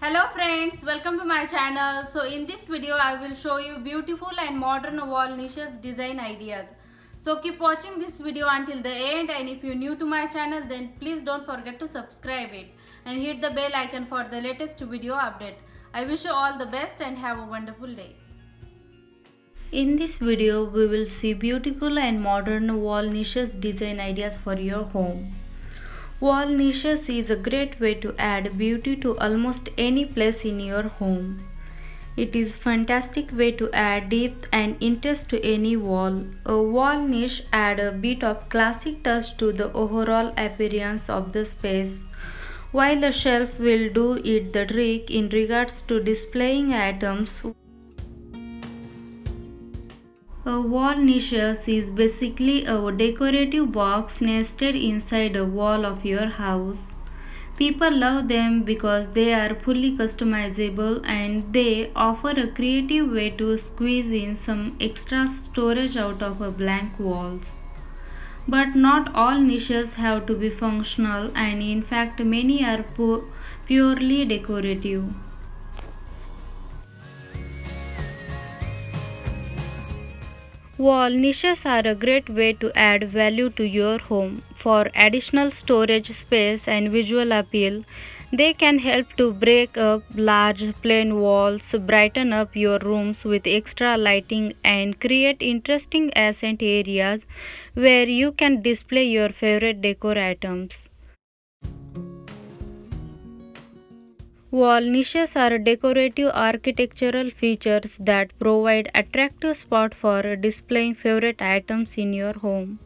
Hello friends, welcome to my channel. So in this video I will show you beautiful and modern wall niches design ideas. So keep watching this video until the end, and if you're new to my channel then please don't forget to subscribe it and hit the bell icon for the latest video update. I wish you all the best and have a wonderful day. In this video we will see beautiful and modern wall niches design ideas for your home. Wall niches is a great way to add beauty to almost any place in your home. It is a fantastic way to add depth and interest to any wall. A wall niche adds a bit of classic touch to the overall appearance of the space, while a shelf will do it the trick in regards to displaying items. A wall niche is basically a decorative box nested inside a wall of your house. People love them because they are fully customizable and they offer a creative way to squeeze in some extra storage out of a blank walls. But not all niches have to be functional, and in fact many are purely decorative. Wall niches are a great way to add value to your home. For additional storage space and visual appeal, they can help to break up large plain walls, brighten up your rooms with extra lighting, and create interesting accent areas where you can display your favorite decor items. Wall niches are decorative architectural features that provide attractive spot for displaying favorite items in your home.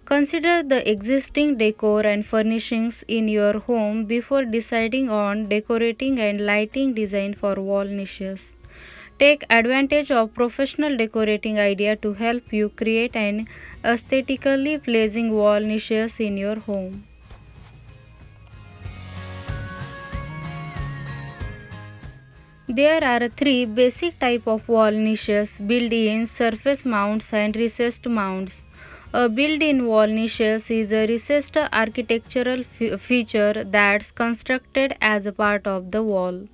Consider the existing decor and furnishings in your home before deciding on decorating and lighting design for wall niches. Take advantage of professional decorating idea to help you create an aesthetically pleasing wall niches in your home. There are three basic type of wall niches: built-in, surface mounts and recessed mounts. A built-in wall niche is a recessed architectural feature that's constructed as a part of the wall.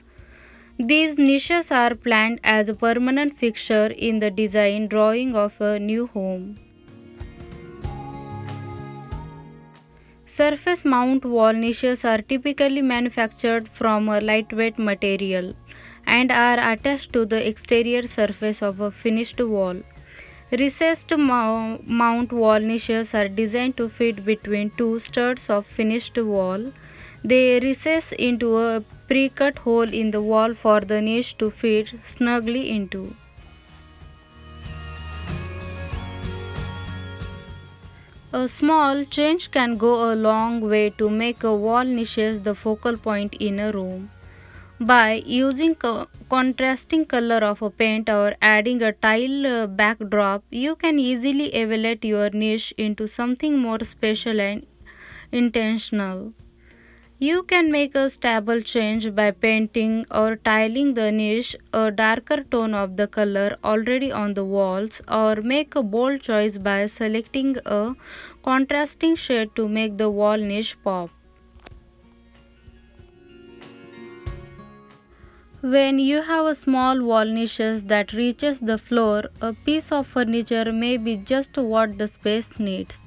These niches are planned as a permanent fixture in the design drawing of a new home. Surface mount wall niches are typically manufactured from a lightweight material and are attached to the exterior surface of a finished wall. Recessed mount wall niches are designed to fit between two studs of finished wall. They recess into a pre-cut hole in the wall for the niche to fit snugly into. A small change can go a long way to make a wall niche the focal point in a room. By using contrasting color of a paint or adding a tile backdrop, you can easily elevate your niche into something more special and intentional. You can make a stable change by painting or tiling the niche a darker tone of the color already on the walls, or make a bold choice by selecting a contrasting shade to make the wall niche pop. When you have a small wall niches that reaches the floor, a piece of furniture may be just what the space needs.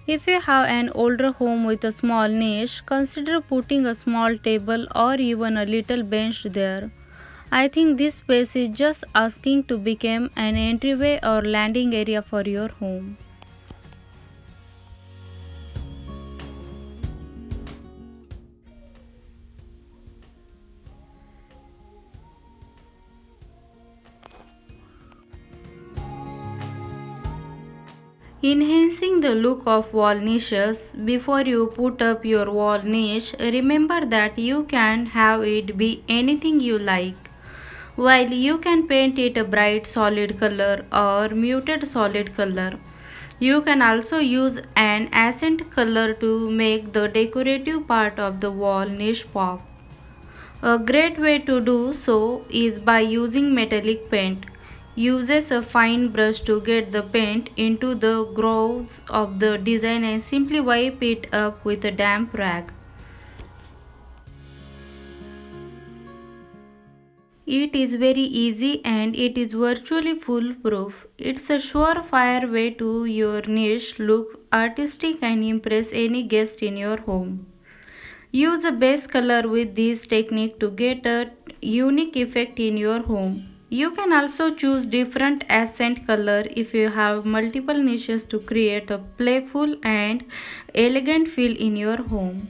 If you have an older home with a small niche, consider putting a small table or even a little bench there. I think this space is just asking to become an entryway or landing area for your home. Enhancing the look of wall niches. Before you put up your wall niche, remember that you can have it be anything you like. While you can paint it a bright solid color or muted solid color, you can also use an accent color to make the decorative part of the wall niche pop. A great way to do so is by using metallic paint. Uses a fine brush to get the paint into the grooves of the design and simply wipe it up with a damp rag. It is very easy and it is virtually foolproof. It's a surefire way to your niche look artistic and impress any guest in your home. Use a base color with this technique to get a unique effect in your home. You can also choose different accent color if you have multiple niches to create a playful and elegant feel in your home.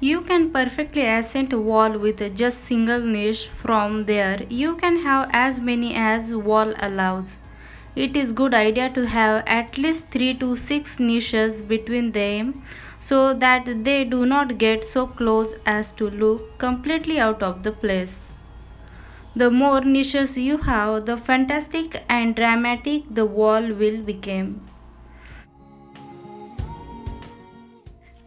You can perfectly accent a wall with a just single niche. From there, you can have as many as wall allows. It is good idea to have at least 3 to 6 niches between them so that they do not get so close as to look completely out of the place. The more niches you have, the fantastic and dramatic the wall will become.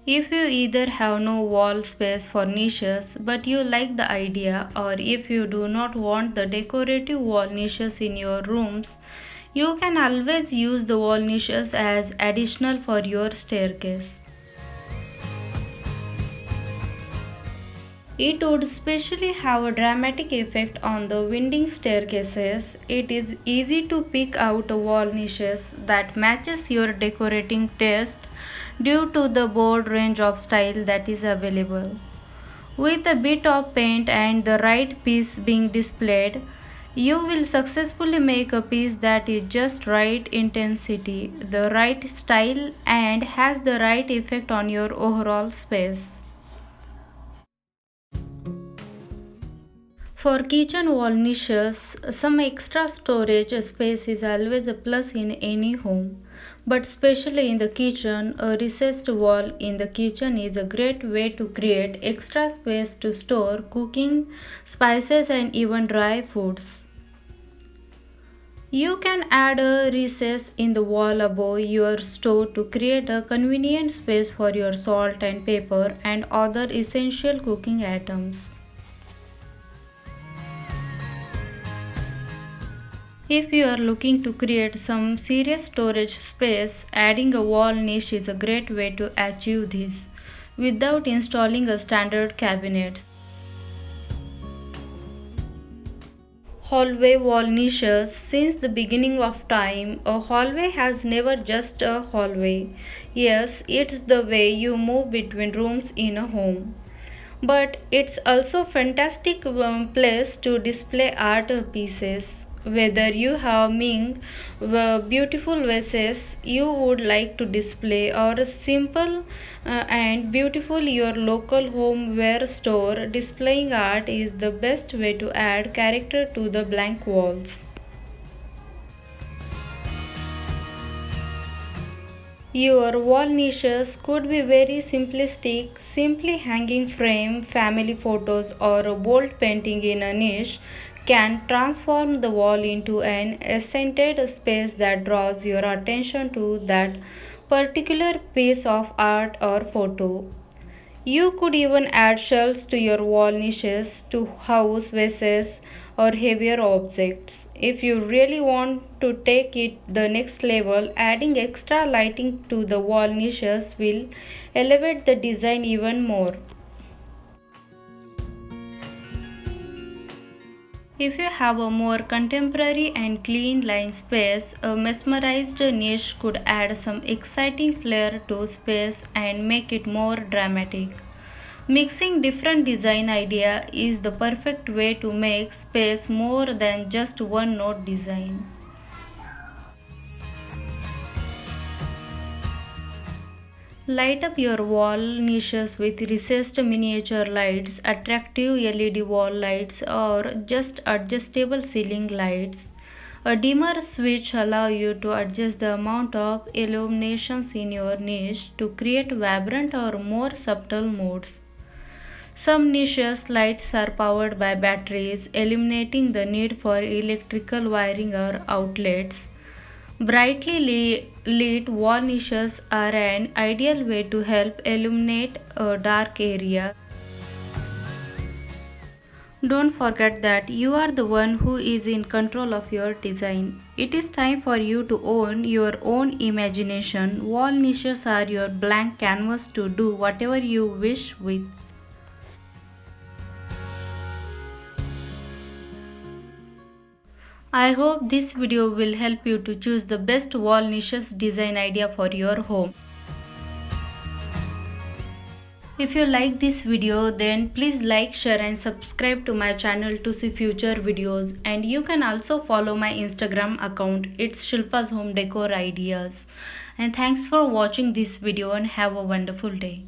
If you either have no wall space for niches but you like the idea, or if you do not want the decorative wall niches in your rooms, you can always use the wall niches as additional for your staircase. It would especially have a dramatic effect on the winding staircases. It is easy to pick out a wall niches that matches your decorating taste due to the broad range of style that is available. With a bit of paint and the right piece being displayed, you will successfully make a piece that is just right intensity, the right style, and has the right effect on your overall space. For kitchen wall niches, some extra storage space is always a plus in any home. But especially in the kitchen, a recessed wall in the kitchen is a great way to create extra space to store cooking, spices, and even dry foods. You can add a recess in the wall above your stove to create a convenient space for your salt and pepper and other essential cooking items. If you are looking to create some serious storage space, adding a wall niche is a great way to achieve this without installing a standard cabinet. Hallway wall niches. Since the beginning of time, a hallway has never just a hallway. Yes, it's the way you move between rooms in a home. But it's also a fantastic place to display art pieces. Whether you have Ming beautiful vases you would like to display or a simple and beautiful your local homeware store, displaying art is the best way to add character to the blank walls. Your wall niches could be very simplistic, simply hanging frame, family photos, or a bold painting in a niche can transform the wall into an accented space that draws your attention to that particular piece of art or photo. You could even add shelves to your wall niches to house vases or heavier objects. If you really want to take it the next level, adding extra lighting to the wall niches will elevate the design even more. If you have a more contemporary and clean line space, a mesmerized niche could add some exciting flair to space and make it more dramatic. Mixing different design idea is the perfect way to make space more than just one note design. Light up your wall niches with recessed miniature lights, attractive LED wall lights, or just adjustable ceiling lights. A dimmer switch allows you to adjust the amount of illuminations in your niche to create vibrant or more subtle modes. Some niches lights are powered by batteries, eliminating the need for electrical wiring or outlets. Brightly lit wall niches are an ideal way to help illuminate a dark area. Don't forget that you are the one who is in control of your design. It is time for you to own your own imagination. Wall niches are your blank canvas to do whatever you wish with. I hope this video will help you to choose the best wall niches design idea for your home. If you like this video, then please like, share and subscribe to my channel to see future videos, and you can also follow my Instagram account. It's Shilpa's Home Decor Ideas. And thanks for watching this video and have a wonderful day.